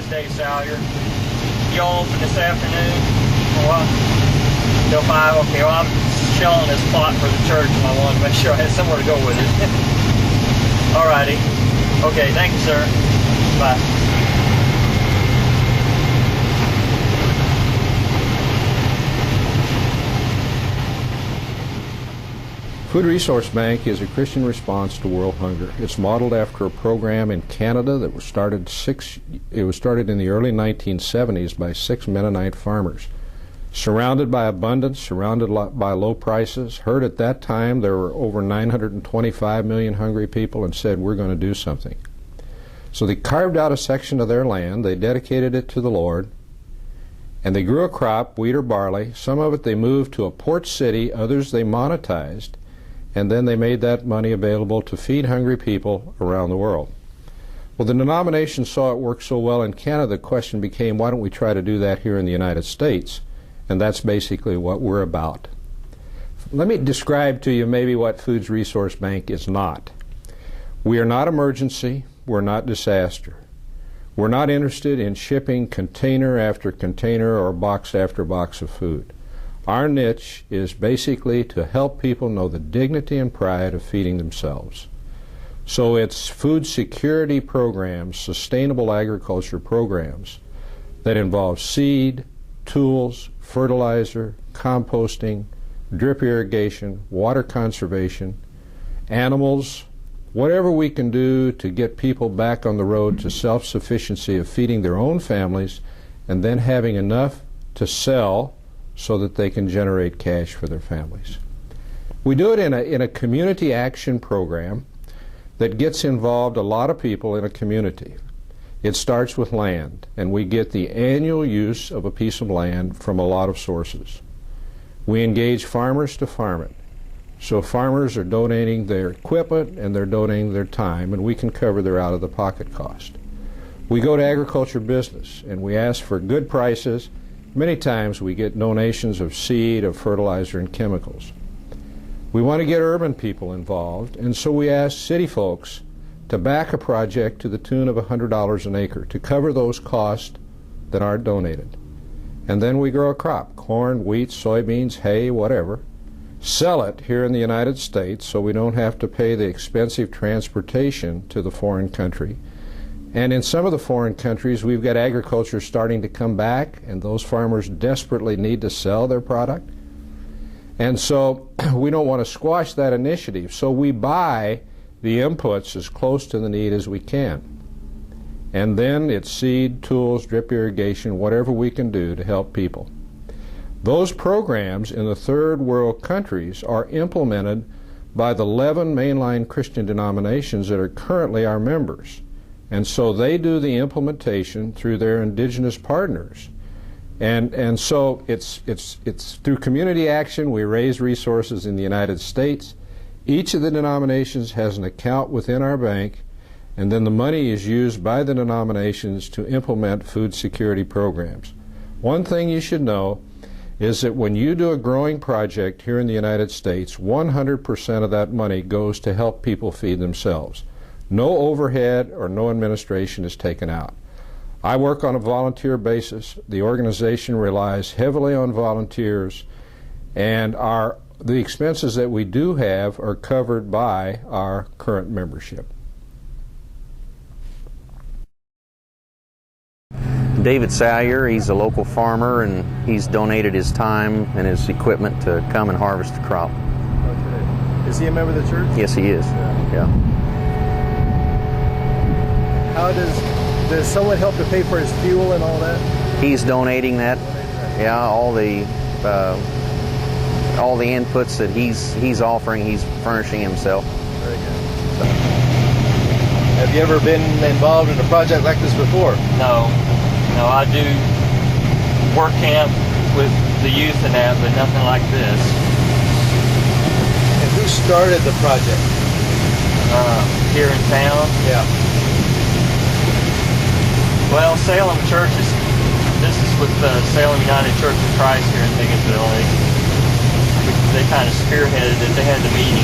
is Dave Salyer. Y'all open this afternoon? For what? Till 5? Okay, well, I'm shelling this plot for the church and I wanted to make sure I had somewhere to go with it. Alrighty. Okay, thank you, sir. Bye. Food Resource Bank is a Christian response to world hunger. It's modeled after a program in Canada that was started in the early 1970s by 6 Mennonite farmers. Surrounded by abundance, surrounded by low prices, heard at that time there were over 925 million hungry people and said, we're going to do something. So they carved out a section of their land, they dedicated it to the Lord, and they grew a crop, wheat or barley. Some of it they moved to a port city, others they monetized, and then they made that money available to feed hungry people around the world. Well, the denomination saw it work so well in Canada, the question became, why don't we try to do that here in the United States? And that's basically what we're about. Let me describe to you maybe what Food Resource Bank is not. We are not emergency, we're not disaster. We're not interested in shipping container after container or box after box of food. Our niche is basically to help people know the dignity and pride of feeding themselves. So it's food security programs, sustainable agriculture programs that involve seed, tools, fertilizer, composting, drip irrigation, water conservation, animals, whatever we can do to get people back on the road to self-sufficiency of feeding their own families and then having enough to sell so that they can generate cash for their families. We do it in a community action program that gets involved a lot of people in a community. It starts with land, and we get the annual use of a piece of land from a lot of sources. We engage farmers to farm it. So farmers are donating their equipment and they're donating their time, and we can cover their out-of-the-pocket cost. We go to agriculture business, and we ask for good prices. Many times we get donations of seed, of fertilizer, and chemicals. We want to get urban people involved, and so we ask city folks to back a project to the tune of $100 an acre to cover those costs that aren't donated. And then we grow a crop, corn, wheat, soybeans, hay, whatever, sell it here in the United States so we don't have to pay the expensive transportation to the foreign country. And in some of the foreign countries, we've got agriculture starting to come back, and those farmers desperately need to sell their product. And so we don't want to squash that initiative, so we buy the inputs as close to the need as we can. And then it's seed, tools, drip irrigation, whatever we can do to help people. Those programs in the third world countries are implemented by the 11 mainline Christian denominations that are currently our members. And so they do the implementation through their indigenous partners. And so it's through community action. We raise resources in the United States. Each of the denominations has an account within our bank, and then the money is used by the denominations to implement food security programs. One thing you should know is that when you do a growing project here in the United States, 100% of that money goes to help people feed themselves. No overhead or no administration is taken out. I work on a volunteer basis. The organization relies heavily on volunteers, and the expenses that we do have are covered by our current membership. David Salyer, he's a local farmer, and he's donated his time and his equipment to come and harvest the crop. Okay. Is he a member of the church? Yes, he is. Yeah. How does someone help to pay for his fuel and all that? He's donating that. Yeah, all the inputs that he's offering, he's furnishing himself. Very good. Have you ever been involved in a project like this before? No, I do work camp with the youth and that, but nothing like this. And who started the project? Here in town? Yeah. Well, Salem Churches, this is with the Salem United Church of Christ here in Higginsville. They kind of spearheaded it. They had the meeting.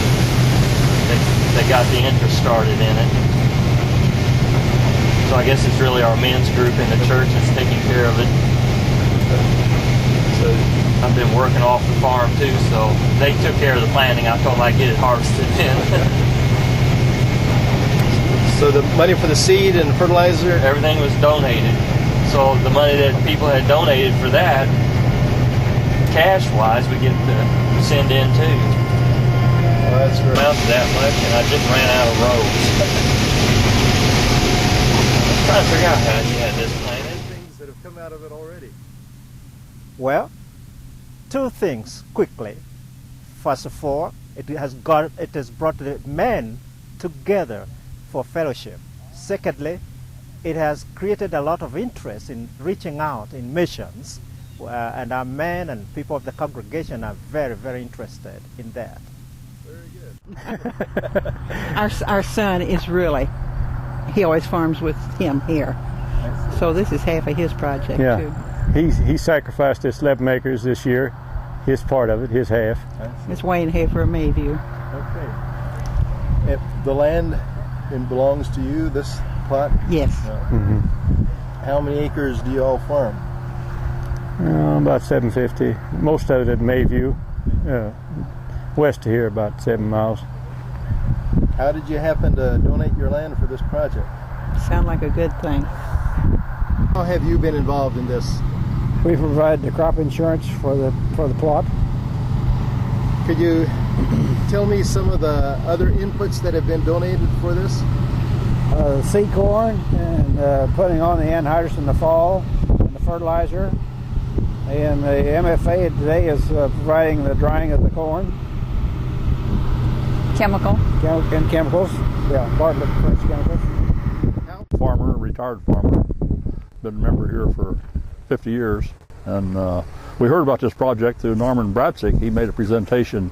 They got the interest started in it. So I guess it's really our men's group in the church that's taking care of it. So, I've been working off the farm too, so they took care of the planting. I told them I'd get it harvested then. so the money for the seed and fertilizer? Everything was donated. So the money that people had donated for that, cash-wise, we get to send in too. Oh, that's great. Amounts that much, and I just ran out of rows. I was trying to figure out how you had this planted. Things that have come out of it already. Well, two things quickly. First of all, it has brought the men together for fellowship. Secondly, it has created a lot of interest in reaching out in missions, and our men and people of the congregation are very, very interested in that. Very good. Our son is really, he always farms with him here. So this is half of his project too. He sacrificed this 11 acres this year, his part of it, his half. It's way and half for Mayview. Okay. The land belongs to you, this plot? Yes. How many acres do you all farm? About 750. Most of it at Mayview. West of here, about 7 miles. How did you happen to donate your land for this project? Sound like a good thing. How have you been involved in this? We provide the crop insurance for the plot. Could you tell me some of the other inputs that have been donated for this? Seed corn and putting on the anhydrous in the fall, and the fertilizer. And the MFA today is providing the drying of the corn. And chemicals. Yeah, Bartlett French chemicals. Farmer, retired farmer. Been a member here for 50 years. And we heard about this project through Norman Bratzik. He made a presentation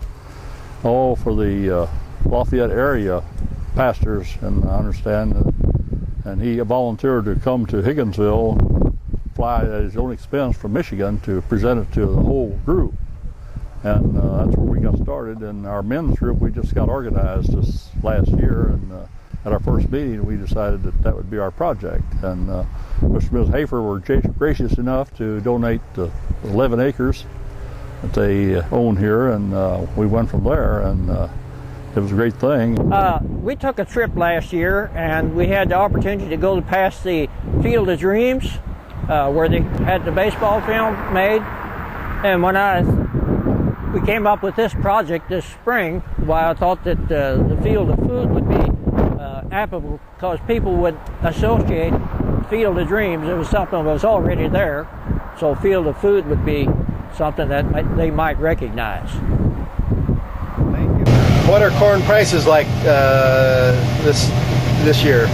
all for the Lafayette area pastors, and I understand and he volunteered to come to Higginsville, fly at his own expense from Michigan to present it to the whole group. And that's where we got started. And our men's group, we just got organized this last year, and at our first meeting we decided that that would be our project. And Mr. and Ms. Hafer were gracious enough to donate 11 acres that they own here, and we went from there, and it was a great thing. We took a trip last year, and we had the opportunity to go past the Field of Dreams, where they had the baseball field made. And when we came up with this project this spring, why I thought that the Field of Food would be applicable, because people would associate Field of Dreams. It was something that was already there, so Field of Food would be something that they might recognize. Thank you. What are corn prices like this year?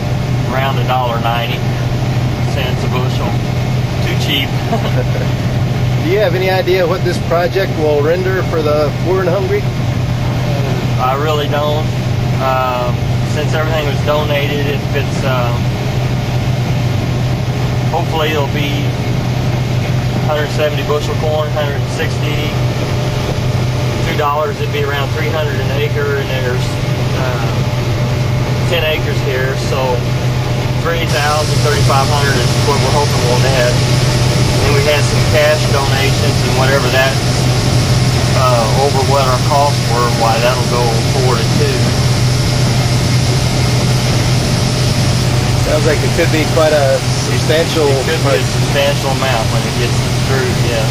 Around $1.90 a bushel. Too cheap. Do you have any idea what this project will render for the poor and hungry? I really don't. Since everything was donated, if it's hopefully it'll be 170 bushel corn, 160, $2, it'd be around 300 an acre, and there's 10 acres here, so 3,000, 3,500 is what we're hoping we'll net. And we had some cash donations, and whatever that's over what our costs were, why that'll go forward too. Sounds like it could be quite a substantial. It could be a substantial amount when it gets through, yes.